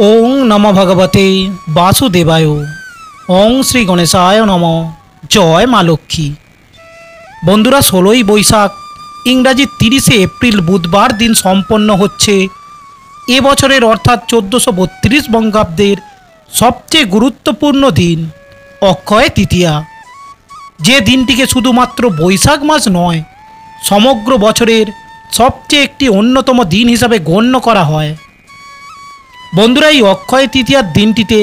ওং নমো ভগবতে বাসুদেবায়। ওং শ্রী গণেশায় নম। জয় মা লক্ষ্মী। বন্ধুরা, 16ই বৈশাখ ইংরাজি 30শে এপ্রিল বুধবার দিন সম্পন্ন হচ্ছে এবছরের অর্থাৎ 1432 বঙ্গাব্দের সবচেয়ে গুরুত্বপূর্ণ দিন অক্ষয় তৃতীয়া। যে দিনটিকে শুধুমাত্র বৈশাখ মাস নয়, সমগ্র বছরের সবচেয়ে একটি অন্যতম দিন হিসাবে গণ্য করা হয়। বন্ধুরা, এই অক্ষয় তৃতীয়ার দিনটিতে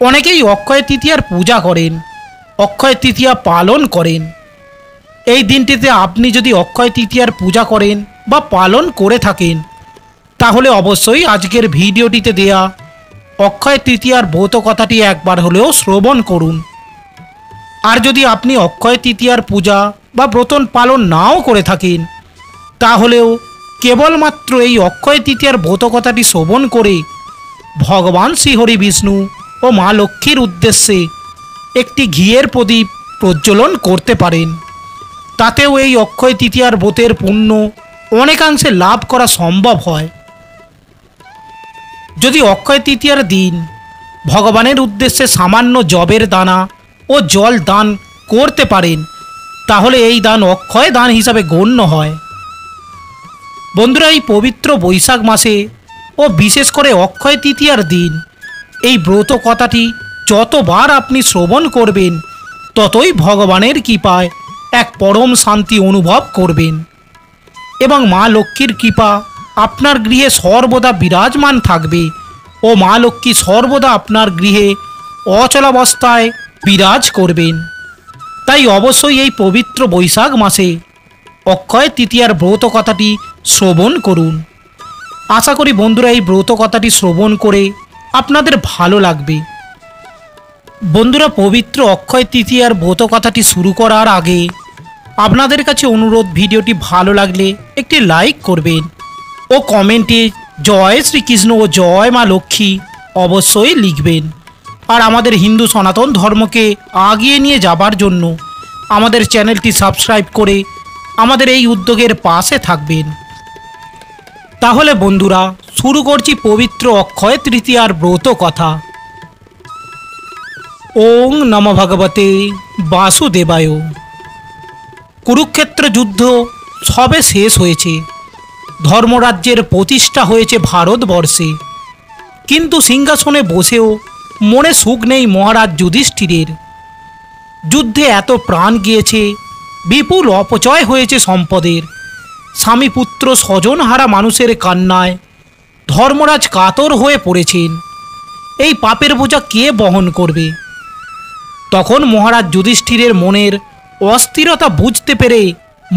অনেকেই অক্ষয় তৃতীয়ার পূজা করেন, অক্ষয় তৃতীয়া পালন করেন। এই দিনটিতে আপনি যদি অক্ষয় তৃতীয়ার পূজা করেন বা পালন করে থাকেন, তাহলে অবশ্যই আজকের ভিডিওটিতে দেয়া অক্ষয় তৃতীয়ার ব্রত কথাটি একবার হলেও শ্রবণ করুন। আর যদি আপনি অক্ষয় তৃতীয়ার পূজা বা ব্রত পালন নাও করে থাকেন, তাহলেও কেবলমাত্র এই অক্ষয় তৃতীয়ার ব্রত কথাটি শ্রবণ করে ভগবান শ্রীহরি বিষ্ণু ও মা লক্ষ্মীর উদ্দেশ্যে একটি ঘিয়ের প্রদীপ প্রজ্বলন করতে পারেন। তাতেও এই অক্ষয় তৃতীয়ার ব্রতের পুণ্য অনেকাংশে লাভ করা সম্ভব হয়। যদি অক্ষয় তৃতীয়ার দিন ভগবানের উদ্দেশ্যে সামান্য যবের দানা ও জল দান করতে পারেন, তাহলে এই দান অক্ষয় দান হিসাবে গণ্য হয়। বন্ধুরা, এই পবিত্র বৈশাখ মাসে ও বিশেষ করে অক্ষয় তৃতীয়ার দিন এই ব্রত কথাটি যতবার আপনি শ্রবণ করবেন, ততই ভগবানের কৃপায় এক পরম শান্তি অনুভব করবেন এবং মা লক্ষ্মীর কৃপা আপনার গৃহে সর্বদা বিরাজমান থাকবে ও মা লক্ষ্মী সর্বদা আপনার গৃহে অচলাবস্থায় বিরাজ করবেন। তাই অবশ্যই এই পবিত্র বৈশাখ মাসে অক্ষয় তৃতীয়ার ব্রত কথাটি শ্রবণ করুন। আশা করি বন্ধুরা, এই ব্রত কথাটি শ্রবণ করে আপনাদের ভালো লাগবে। বন্ধুরা, পবিত্র অক্ষয় তৃতীয়ার ব্রত কথাটি শুরু করার আগে আপনাদের কাছে অনুরোধ, ভিডিওটি ভালো লাগলে একটি লাইক করবেন ও কমেন্টে জয় শ্রীকৃষ্ণ ও জয় মা লক্ষ্মী অবশ্যই লিখবেন। আর আমাদের হিন্দু সনাতন ধর্মকে আগিয়ে নিয়ে যাবার জন্য আমাদের চ্যানেলটি সাবস্ক্রাইব করে আমাদের এই উদ্যোগের পাশে থাকবেন। তাহলে বন্ধুরা, শুরু করছি পবিত্র অক্ষয় তৃতীয়ার ব্রত কথা। ওং নমো ভগবতে বাসুদেবায়। কুরুক্ষেত্র যুদ্ধ সবে শেষ হয়েছে। ধর্মরাজ্যের প্রতিষ্ঠা হয়েছে ভারতবর্ষে, কিন্তু সিংহাসনে বসেও মনে সুখ নেই মহারাজ যুধিষ্ঠিরের। যুদ্ধে এত প্রাণ গিয়েছে, বিপুল অপচয় হয়েছে সম্পদের। স্বামী পুত্র স্বজনহারা মানুষের কান্নায় ধর্মরাজ কাতর হয়ে পড়েছেন। এই পাপের বোঝা কে বহন করবে? তখন মহারাজ যুধিষ্ঠিরের মনের অস্থিরতা বুঝতে পেরে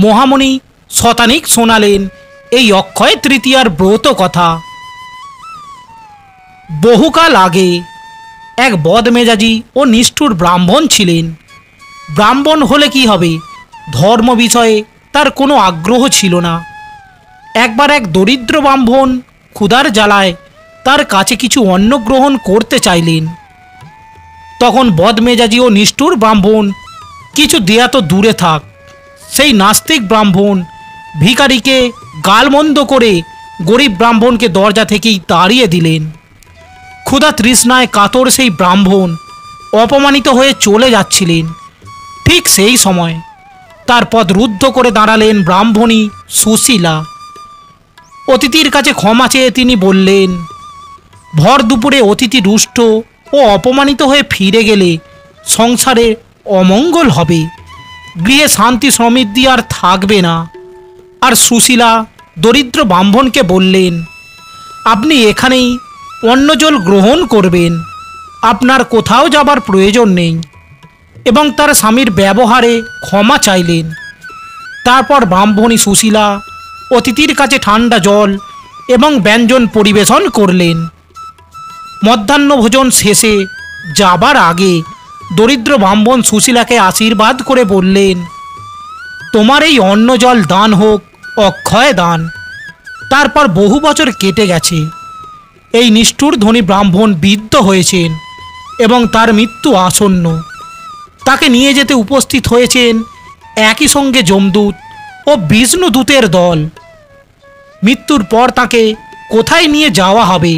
মহামণি শতানিক শোনালেন এই অক্ষয় তৃতীয়ার ব্রত কথা। বহুকাল আগে এক বদমেজাজি ও নিষ্ঠুর ব্রাহ্মণ ছিলেন। ব্রাহ্মণ হলে কি হবে, ধর্ম বিষয়ে তার কোনো আগ্রহ ছিল না। একবার এক দরিদ্র ব্রাহ্মণ ক্ষুধার জ্বালায় তার কাছে কিছু অন্ন গ্রহণ করতে চাইলেন। তখন বদমেজাজি ও নিষ্ঠুর ব্রাহ্মণ কিছু দেয়া তো দূরে থাক, সেই নাস্তিক ব্রাহ্মণ ভিখারিকে গালমন্দ করে গরিব ব্রাহ্মণকে দরজা থেকেই তাড়িয়ে দিলেন। ক্ষুধা তৃষ্ণায় কাতর সেই ব্রাহ্মণ অপমানিত হয়ে চলে যাচ্ছিলেন। ঠিক সেই সময় তার পথ রুদ্ধ করে দাঁড়ালেন ব্রাহ্মণী সুশীলা। অতিথির কাছে ক্ষমা চেয়ে তিনি বললেন, ভর দুপুরে অতিথি রুষ্ট ও অপমানিত হয়ে ফিরে গেলে সংসারে অমঙ্গল হবে, গৃহে শান্তি সমৃদ্ধি আর থাকবে না। আর সুশীলা দরিদ্র ব্রাহ্মণকে বললেন, আপনি এখানেই অন্ন জল গ্রহণ করবেন, আপনার কোথাও যাবার প্রয়োজন নেই। এবং তার স্বামীর ব্যবহারে ক্ষমা চাইলেন। তারপর ব্রাহ্মণী সুশীলা অতিথির কাছে ঠান্ডা জল এবং ব্যঞ্জন পরিবেশন করলেন। মধ্যাহ্ন ভোজন শেষে যাবার আগে দরিদ্র ব্রাহ্মণ সুশীলাকে আশীর্বাদ করে বললেন, তোমার এই অন্ন জল দান হোক অক্ষয় দান। তারপর বহু বছর কেটে গেছে। এই নিষ্ঠুর ধনী ব্রাহ্মণ বৃদ্ধ হয়েছেন এবং তার মৃত্যু আসন্ন। তাকে নিয়ে যেতে উপস্থিত হয়েছেন একই সঙ্গে যমদূত ও বিষ্ণুদূতের দল। মৃত্যুর পর তাকে কোথায় নিয়ে যাওয়া হবে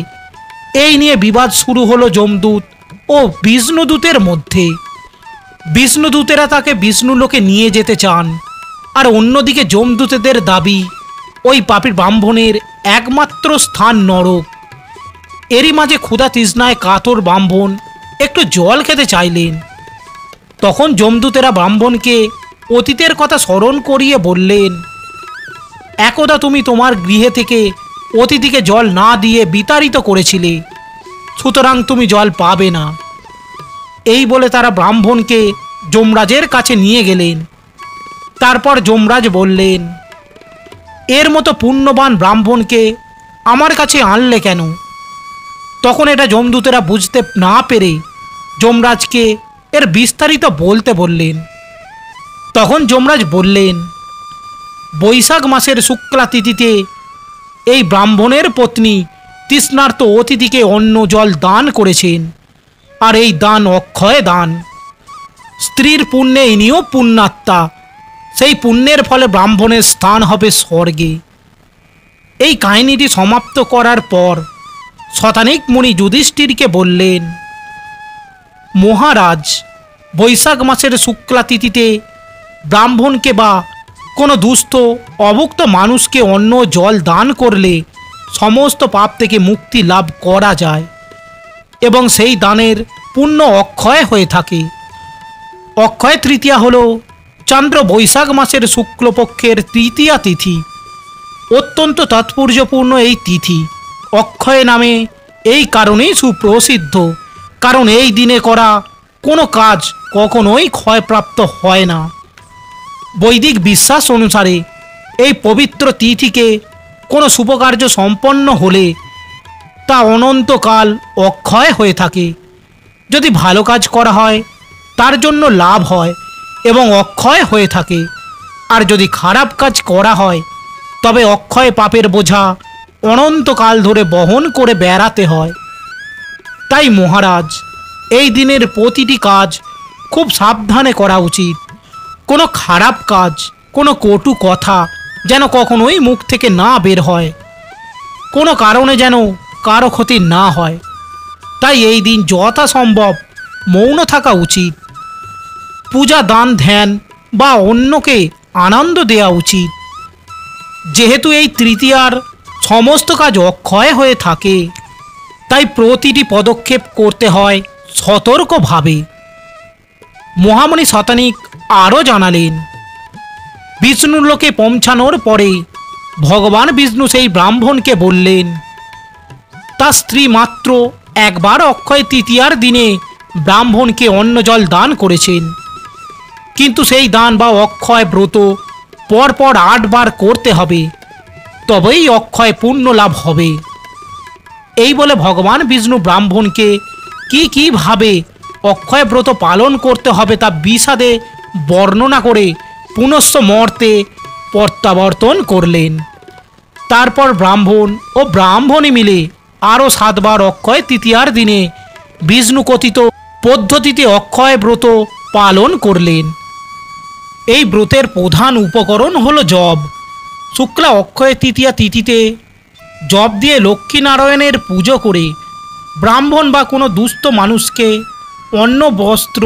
এই নিয়ে বিবাদ শুরু হলো যমদূত ও বিষ্ণুদূতের মধ্যে। বিষ্ণুদূতেরা তাকে বিষ্ণুলোকে নিয়ে যেতে চান, আর অন্যদিকে যমদূতেদের দাবি ওই পাপী ব্রাহ্মণের একমাত্র স্থান নরক। এরই মাঝে ক্ষুধা তৃষ্ণায় কাতর ব্রাহ্মণ একটু জল খেতে চাইলেন। তখন যমদূতেরা ব্রাহ্মণকে অতীতের কথা স্মরণ করিয়ে বললেন, একদা তুমি তোমার গৃহে থেকে অতিথিকে জল না দিয়ে বিতাড়িত করেছিলে, সুতরাং তুমি জল পাবে না। এই বলে তারা ব্রাহ্মণকে যমরাজের কাছে নিয়ে গেলেন। তারপর যমরাজ বললেন, এর মতো পুণ্যবান ব্রাহ্মণকে আমার কাছে আনলে কেন? তখন এটা যমদূতেরা বুঝতে না পেরে যমরাজকে এর বিস্তারিত বলতে বললেন। তখন যমরাজ বললেন, বৈশাখ মাসের শুক্লা তিথিতে এই ব্রাহ্মণের পত্নী তৃষ্ণার্ত অতিথিকে অন্ন জল দান করেছেন, আর এই দান অক্ষয় দান। স্ত্রীর পুণ্যে ইনিও পুণ্যাত্মা, সেই পুণ্যের ফলে ব্রাহ্মণের স্থান হবে স্বর্গে। এই কাহিনীটি সমাপ্ত করার পর শতানিক মুনি যুধিষ্ঠিরকে বললেন, মহারাজ, বৈশাখ মাসের শুক্লা তিথিতে ব্রাহ্মণকে বা কোনো দুস্থ অভুক্ত মানুষকে অন্ন জল দান করলে সমস্ত পাপ থেকে মুক্তি লাভ করা যায় এবং সেই দানের পুণ্য অক্ষয় হয়ে থাকে। অক্ষয় তৃতীয়া হল চন্দ্র বৈশাখ মাসের শুক্লপক্ষের তৃতীয়া তিথি। অত্যন্ত তাৎপর্যপূর্ণ এই তিথি অক্ষয় নামে এই কারণেই সুপ্রসিদ্ধ, কারণ এই দিনে করা কোনো কাজ কখনোই ক্ষয়প্রাপ্ত হয় না। বৈদিক বিশ্বাস অনুসারে এই পবিত্র তিথিকে কোনো শুভকার্য সম্পন্ন হলে তা অনন্তকাল অক্ষয় হয়ে থাকে। যদি ভালো কাজ করা হয় তার জন্য লাভ হয় এবং অক্ষয় হয়ে থাকে, আর যদি খারাপ কাজ করা হয় তবে অক্ষয় পাপের বোঝা অনন্তকাল ধরে বহন করে বেড়াতে হয়। তাই মহারাজ, এই দিনের প্রতিটি কাজ খুব সাবধানে করা উচিত। কোনো খারাপ কাজ, কোনো কটু কথা যেন কখনোই মুখ থেকে না বের হয়, কোনো কারণে যেন কারো ক্ষতি না হয়। তাই এই দিন যথাসম্ভব মৌন থাকা উচিত। পূজা, দান, ধ্যান বা অন্যকে আনন্দ দেওয়া উচিত। যেহেতু এই তৃতীয়ার সমস্ত কাজ অক্ষয় হয়ে থাকে, তাই প্রতিটি পদক্ষেপ করতে হয় সতর্কভাবে। মহামণি শতানিক আরও জানালেন, বিষ্ণুলোকে পৌঁছানোর পরে ভগবান বিষ্ণু সেই ব্রাহ্মণকে বললেন, তার স্ত্রী মাত্র একবার অক্ষয় তৃতীয়ার দিনে ব্রাহ্মণকে অন্ন জল দান করেছেন, কিন্তু সেই দান বা অক্ষয় ব্রত পরপর 8 বার করতে হবে, তবেই অক্ষয় পুণ্য লাভ হবে। এই বলে ভগবান বিষ্ণু ব্রাহ্মণকে কীভাবে অক্ষয় ব্রত পালন করতে হবে তা বিশদে বর্ণনা করে পুনশ্চ মর্তে প্রত্যাবর্তন করলেন। তারপর ব্রাহ্মণ ও ব্রাহ্মণী মিলে আরও 7 বার অক্ষয় তৃতীয়ার দিনে বিষ্ণু কথিত পদ্ধতিতে অক্ষয় ব্রত পালন করলেন। এই ব্রতের প্রধান উপকরণ হল জব। শুক্লা অক্ষয় তৃতীয়া তিথিতে জব দিয়ে লক্ষ্মীনারায়ণের পুজো করে ব্রাহ্মণ বা কোনো দুস্থ মানুষকে অন্ন, বস্ত্র,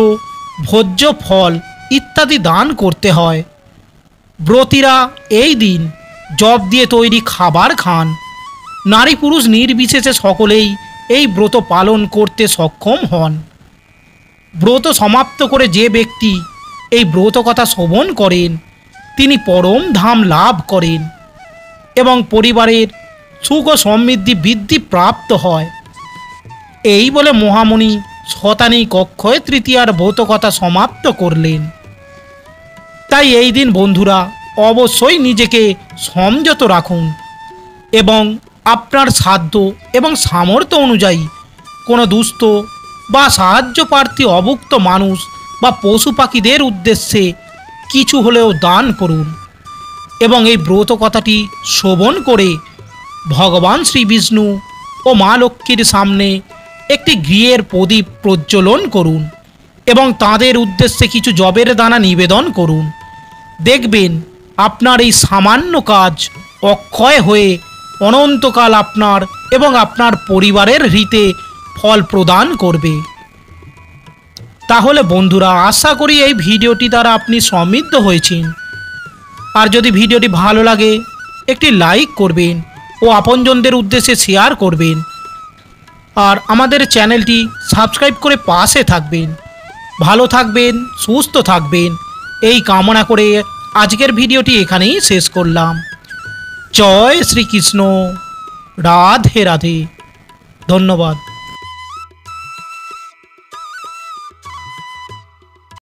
ভোজ্য ফল ইত্যাদি দান করতে হয়। ব্রতীরা এই দিন জব দিয়ে তৈরি খাবার খান। নারী পুরুষ নির্বিশেষে সকলেই এই ব্রত পালন করতে সক্ষম হন। ব্রত সমাপ্ত করে যে ব্যক্তি এই ব্রত কথা শ্রবণ করেন তিনি পরম ধাম লাভ করেন এবং পরিবারের সুখ ও সমৃদ্ধি বৃদ্ধি প্রাপ্ত হয়। এই বলে মহামণি শতানিক অক্ষয় তৃতীয়ার ব্রত কথা সমাপ্ত করলেন। তাই এই দিন বন্ধুরা অবশ্যই নিজেকে সংযত রাখুন এবং আপনার সাধ্য এবং সামর্থ্য অনুযায়ী কোনো দুস্থ বা সাহায্য প্রার্থী অভুক্ত মানুষ বা পশু পাখিদের উদ্দেশ্যে কিছু হলেও দান করুন এবং এই ব্রত কথাটি শ্রবণ করে ভগবান শ্রী বিষ্ণু ও মা লক্ষ্মীর সামনে একটি ঘিয়ের প্রদীপ প্রজ্বলন করুন এবং তাদের উদ্দেশ্যে কিছু জবের দানা নিবেদন করুন। দেখবেন আপনার এই সামান্য কাজ অক্ষয় হয়ে অনন্তকাল আপনার এবং আপনার পরিবারের হিতে ফল প্রদান করবে। তাহলে বন্ধুরা, আশা করি এই ভিডিওটি দ্বারা আপনি সমৃদ্ধ হয়েছেন। আর যদি ভিডিওটি ভালো লাগে একটি লাইক করবেন ও আপনজনদের উদ্দেশ্যে শেয়ার করবেন। আর আমাদের চ্যানেলটি সাবস্ক্রাইব করে পাশে থাকবেন। ভালো থাকবেন, সুস্থ থাকবেন, এই কামনা করে আজকের ভিডিওটি এখানেই শেষ করলাম। জয় শ্রীকৃষ্ণ, রাধে রাধে, ধন্যবাদ।